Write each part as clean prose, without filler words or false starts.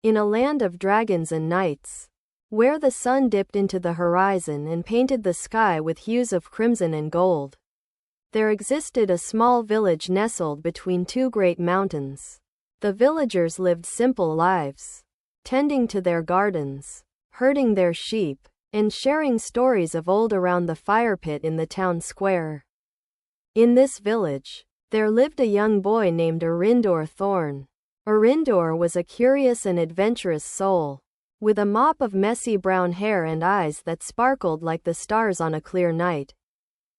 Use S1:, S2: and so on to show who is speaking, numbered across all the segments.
S1: in a land of dragons and knights, where the sun dipped into the horizon and painted the sky with hues of crimson and gold, there existed a small village nestled between two great mountains. The villagers lived simple lives, tending to their gardens, herding their sheep, and sharing stories of old around the fire pit in the town square. In this village, there lived a young boy named Arindor Thorn. Arindor was a curious and adventurous soul, with a mop of messy brown hair and eyes that sparkled like the stars on a clear night.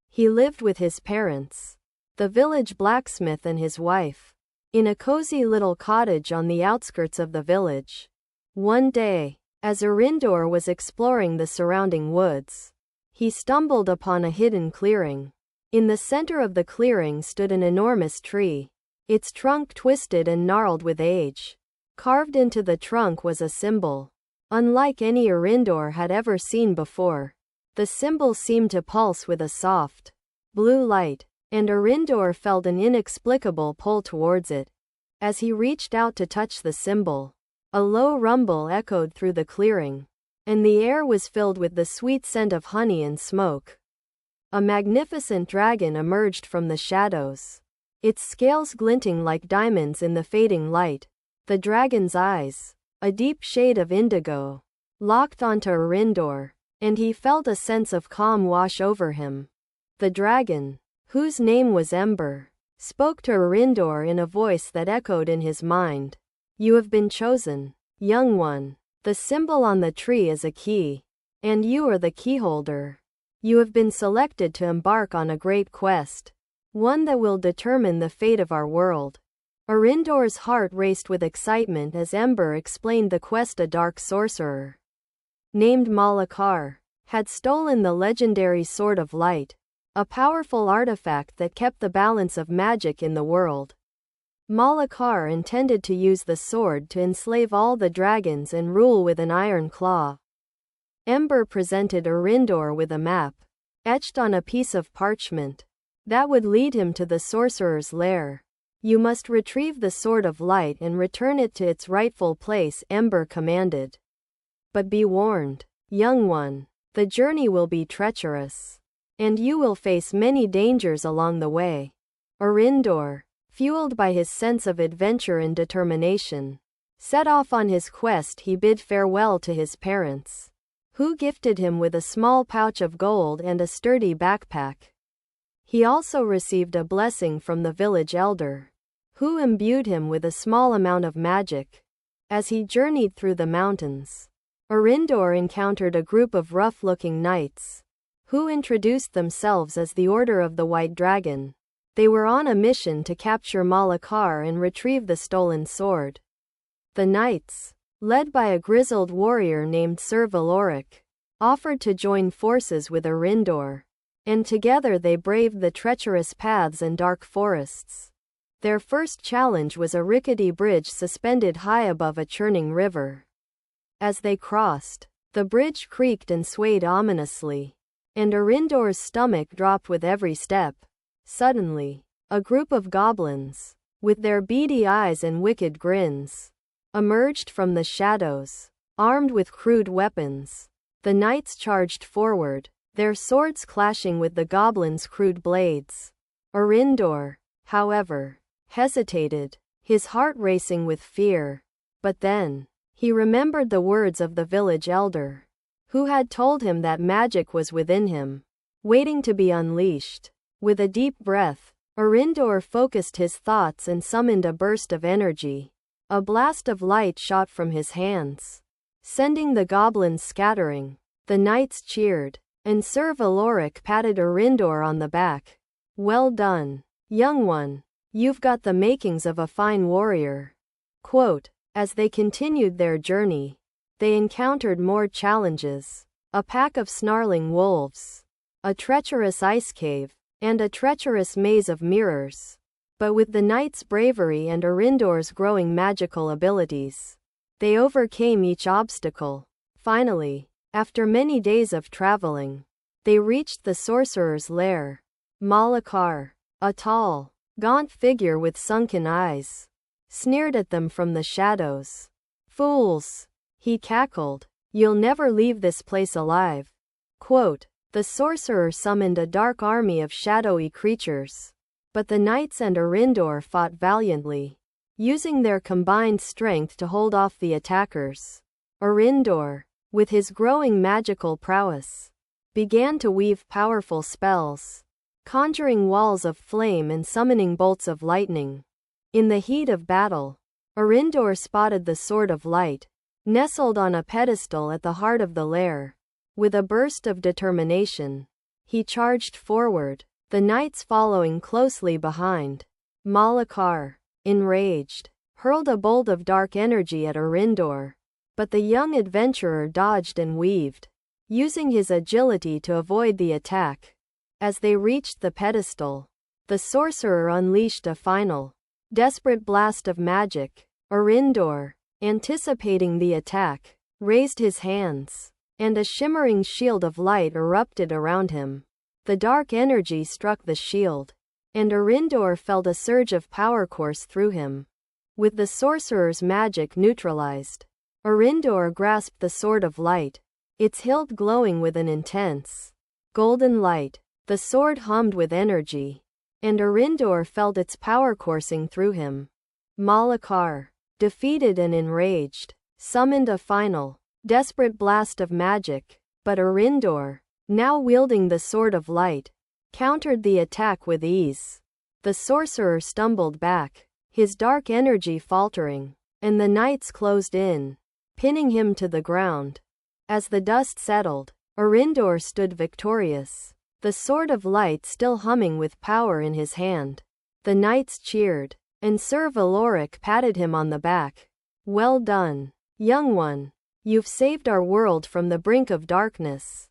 S1: He lived with his parents, the village blacksmith and his wife, in a cozy little cottage on the outskirts of the village. One day, as Arindor was exploring the surrounding woods, he stumbled upon a hidden clearing. In the center of the clearing stood an enormous tree, its trunk twisted and gnarled with age. Carved into the trunk was a symbol, unlike any Arindor had ever seen before. The symbol seemed to pulse with a soft, blue light, and Arindor felt an inexplicable pull towards it. As he reached out to touch the symbol, a low rumble echoed through the clearing, and the air was filled with the sweet scent of honey and smoke. A magnificent dragon emerged from the shadows, its scales glinting like diamonds in the fading light. The dragon's eyes, a deep shade of indigo, locked onto Arindor, and he felt a sense of calm wash over him. The dragon, whose name was Ember, spoke to Arindor in a voice that echoed in his mind. "You have been chosen, young one. The symbol on the tree is a key, and you are the keyholder. You have been selected to embark on a great quest, one that will determine the fate of our world." Arindor's heart raced with excitement as Ember explained the quest. A dark sorcerer, named Malakar, had stolen the legendary Sword of Light, a powerful artifact that kept the balance of magic in the world. Malakar intended to use the sword to enslave all the dragons and rule with an iron claw. Ember presented Arindor with a map, etched on a piece of parchment, that would lead him to the sorcerer's lair. "You must retrieve the Sword of Light and return it to its rightful place," Ember commanded. "But be warned, young one, the journey will be treacherous, and you will face many dangers along the way." Arindor, fueled by his sense of adventure and determination, set off on his quest. He bid farewell to his parents, who gifted him with a small pouch of gold and a sturdy backpack. He also received a blessing from the village elder, who imbued him with a small amount of magic. As he journeyed through the mountains, Arindor encountered a group of rough-looking knights, who introduced themselves as the Order of the White Dragon. They were on a mission to capture Malakar and retrieve the stolen sword. The knights, led by a grizzled warrior named Sir Valoric, offered to join forces with Arindor, and together they braved the treacherous paths and dark forests. Their first challenge was a rickety bridge suspended high above a churning river. As they crossed, the bridge creaked and swayed ominously, and Arindor's stomach dropped with every step. Suddenly, a group of goblins, with their beady eyes and wicked grins, emerged from the shadows, armed with crude weapons. The knights charged forward, their swords clashing with the goblins' crude blades. Arindor, however, hesitated, his heart racing with fear. But then, he remembered the words of the village elder, who had told him that magic was within him, waiting to be unleashed. With a deep breath, Arindor focused his thoughts and summoned a burst of energy. A blast of light shot from his hands, sending the goblins scattering. The knights cheered, and Sir Valoric patted Arindor on the back. "Well done, young one. You've got the makings of a fine warrior." Quote, as they continued their journey, they encountered more challenges. A pack of snarling wolves, a treacherous ice cave, and a treacherous maze of mirrors. But with the knights' bravery and Arindor's growing magical abilities, they overcame each obstacle. Finally, after many days of traveling, they reached the sorcerer's lair. Malakar, a tall, gaunt figure with sunken eyes, sneered at them from the shadows. Fools! He cackled. You'll never leave this place alive. Quote, the sorcerer summoned a dark army of shadowy creatures. But the knights and Arindor fought valiantly, using their combined strength to hold off the attackers. Arindor, with his growing magical prowess, began to weave powerful spells, conjuring walls of flame and summoning bolts of lightning. In the heat of battle, Arindor spotted the Sword of Light, nestled on a pedestal at the heart of the lair. With a burst of determination, he charged forward, the knights following closely behind. Malakar, enraged, hurled a bolt of dark energy at Arindor, but the young adventurer dodged and weaved, using his agility to avoid the attack. As they reached the pedestal, the sorcerer unleashed a final, desperate blast of magic. Arindor, anticipating the attack, raised his hands, and a shimmering shield of light erupted around him. The dark energy struck the shield, and Arindor felt a surge of power course through him. With the sorcerer's magic neutralized, Arindor grasped the Sword of Light, its hilt glowing with an intense, golden light. The sword hummed with energy, and Arindor felt its power coursing through him. Malakar, defeated and enraged, summoned a final, desperate blast of magic, but Arindor, now wielding the Sword of Light, countered the attack with ease. The sorcerer stumbled back, his dark energy faltering, and the knights closed in, pinning him to the ground. As the dust settled, Arindor stood victorious, the Sword of Light still humming with power in his hand. The knights cheered, and Sir Valoric patted him on the back. Well done, young one. You've saved our world from the brink of darkness.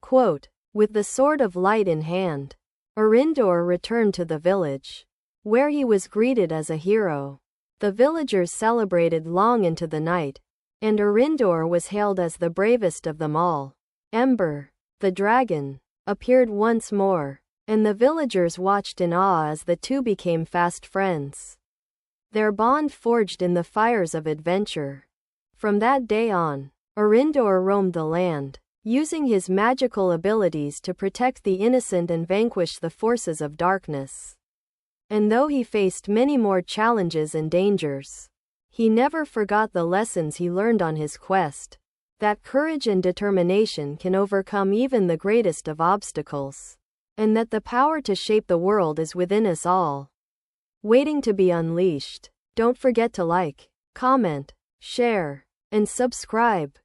S1: Quote, with the Sword of Light in hand, Arindor returned to the village, where he was greeted as a hero. The villagers celebrated long into the night, and Arindor was hailed as the bravest of them all. Ember, the dragon, appeared once more, and the villagers watched in awe as the two became fast friends. Their bond forged in the fires of adventure. From that day on, Arindor roamed the land, using his magical abilities to protect the innocent and vanquish the forces of darkness. And though he faced many more challenges and dangers, he never forgot the lessons he learned on his quest, that courage and determination can overcome even the greatest of obstacles, and that the power to shape the world is within us all, waiting to be unleashed. Don't forget to like, comment, share, and subscribe.